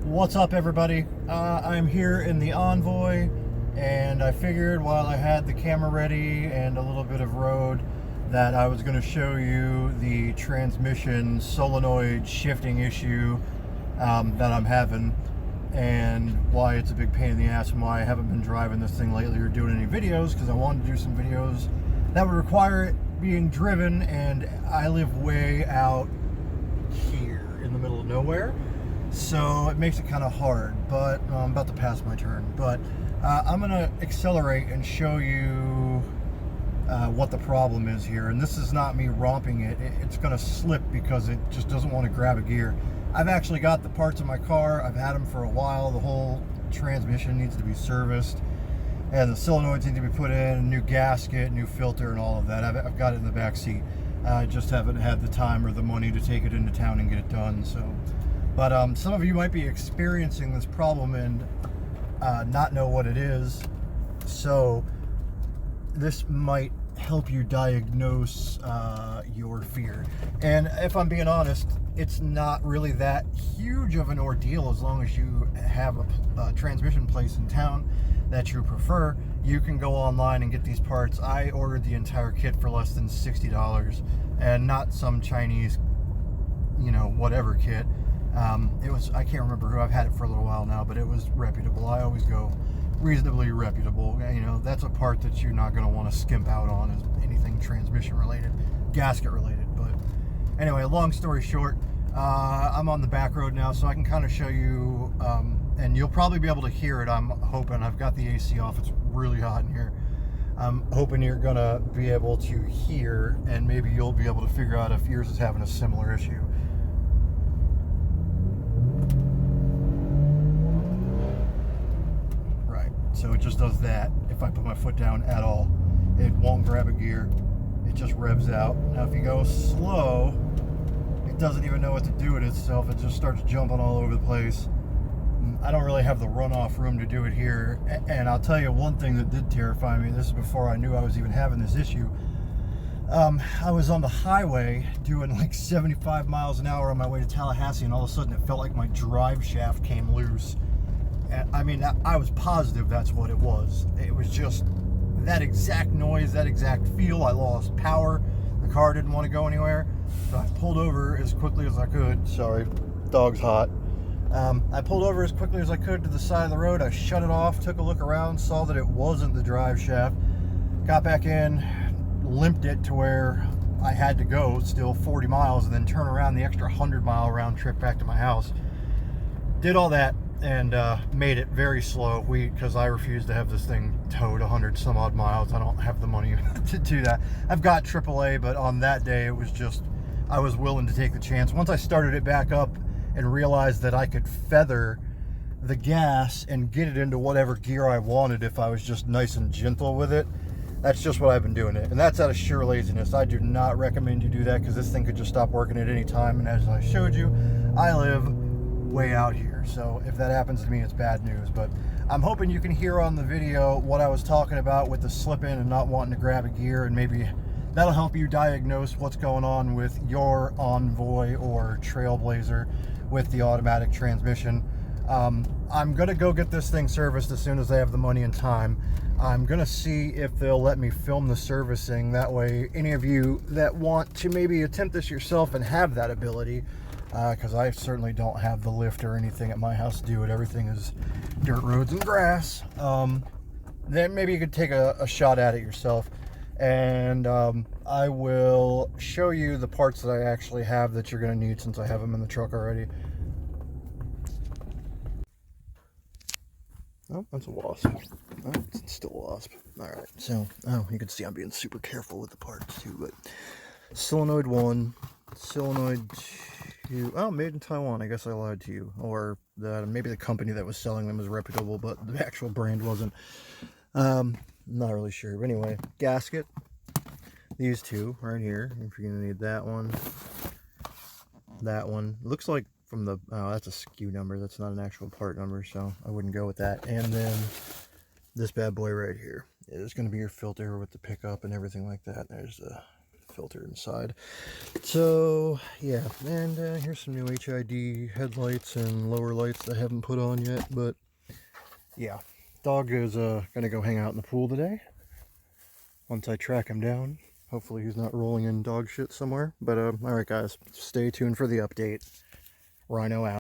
What's up, everybody? I'm here in the Envoy, and I figured while I had the camera ready and a little bit of road that I was going to show you the transmission solenoid shifting issue that I'm having, and why it's a big pain in the ass and why I haven't been driving this thing lately or doing any videos, because I wanted to do some videos that would require it being driven, and I live way out here in the middle of nowhere. So it makes it kind of hard, but I'm about to pass my turn. But I'm going to accelerate and show you what the problem is here. And this is not me romping it. It's going to slip because it just doesn't want to grab a gear. I've actually got the parts in my car. I've had them for a while. The whole transmission needs to be serviced, and the solenoids need to be put in, a new gasket, new filter, and all of that. I've got it in the back seat. I just haven't had the time or the money to take it into town and get it done. But some of you might be experiencing this problem and not know what it is. So this might help you diagnose your fear. And if I'm being honest, it's not really that huge of an ordeal as long as you have a transmission place in town that you prefer. You can go online and get these parts. I ordered the entire kit for less than $60, and not some Chinese, whatever kit. It was, I can't remember who, I've had it for a little while now, but it was reputable. I always go reasonably reputable. That's a part that you're not going to want to skimp out on, is anything transmission related, gasket related. But anyway, long story short, I'm on the back road now, so I can kind of show you, and you'll probably be able to hear it. I'm hoping. I've got the AC off. It's really hot in here. I'm hoping you're going to be able to hear, and maybe you'll be able to figure out if yours is having a similar issue. So it just does that. If I put my foot down at all, it won't grab a gear. It just revs out. Now if you go slow, it doesn't even know what to do with itself. It just starts jumping all over the place. I don't really have the runoff room to do it here. And I'll tell you one thing that did terrify me. This is before I knew I was even having this issue. I was on the highway doing like 75 miles an hour on my way to Tallahassee, and all of a sudden it felt like my drive shaft came loose. I mean, I was positive that's what it was. It was just that exact noise, that exact feel. I lost power. The car didn't want to go anywhere. So I pulled over as quickly as I could. Sorry, dog's hot. I pulled over as quickly as I could to the side of the road. I shut it off, took a look around, saw that it wasn't the drive shaft. Got back in, limped it to where I had to go still 40 miles and then turn around the extra 100-mile round trip back to my house. Did all that. And made it very slow, because I refuse to have this thing towed 100 some odd miles. I don't have the money to do that. I've got AAA, but on that day it was just, I was willing to take the chance. Once I started it back up and realized that I could feather the gas and get it into whatever gear I wanted if I was just nice and gentle with it, that's just what I've been doing it. And that's out of sheer laziness. I do not recommend you do that, because this thing could just stop working at any time. And as I showed you, I live way out here, so if that happens to me, it's bad news. But I'm hoping you can hear on the video what I was talking about with the slipping and not wanting to grab a gear, and maybe that'll help you diagnose what's going on with your Envoy or Trailblazer with the automatic transmission. I'm gonna go get this thing serviced as soon as I have the money and time. I'm gonna see if they'll let me film the servicing. That way, any of you that want to maybe attempt this yourself and have that ability, because I certainly don't have the lift or anything at my house to do it. Everything is dirt roads and grass. Then maybe you could take a shot at it yourself. And I will show you the parts that I actually have that you're going to need, since I have them in the truck already. Oh, that's a wasp. Oh, it's still a wasp. All right, so you can see I'm being super careful with the parts too. But solenoid 1, solenoid 2. Oh, made in Taiwan. I guess I lied to you. Or maybe the company that was selling them was reputable, but the actual brand wasn't. Not really sure. But anyway, gasket. These two right here. If you're gonna need that one. That one. Looks like from the, oh, that's a SKU number. That's not an actual part number, so I wouldn't go with that. And then this bad boy right here is going to be your filter with the pickup and everything like that. There's the filter inside. So yeah, and here's some new HID headlights and lower lights that I haven't put on yet. But yeah, dog is gonna go hang out in the pool today once I track him down. Hopefully he's not rolling in dog shit somewhere. But all right guys, stay tuned for the update. Rhino out.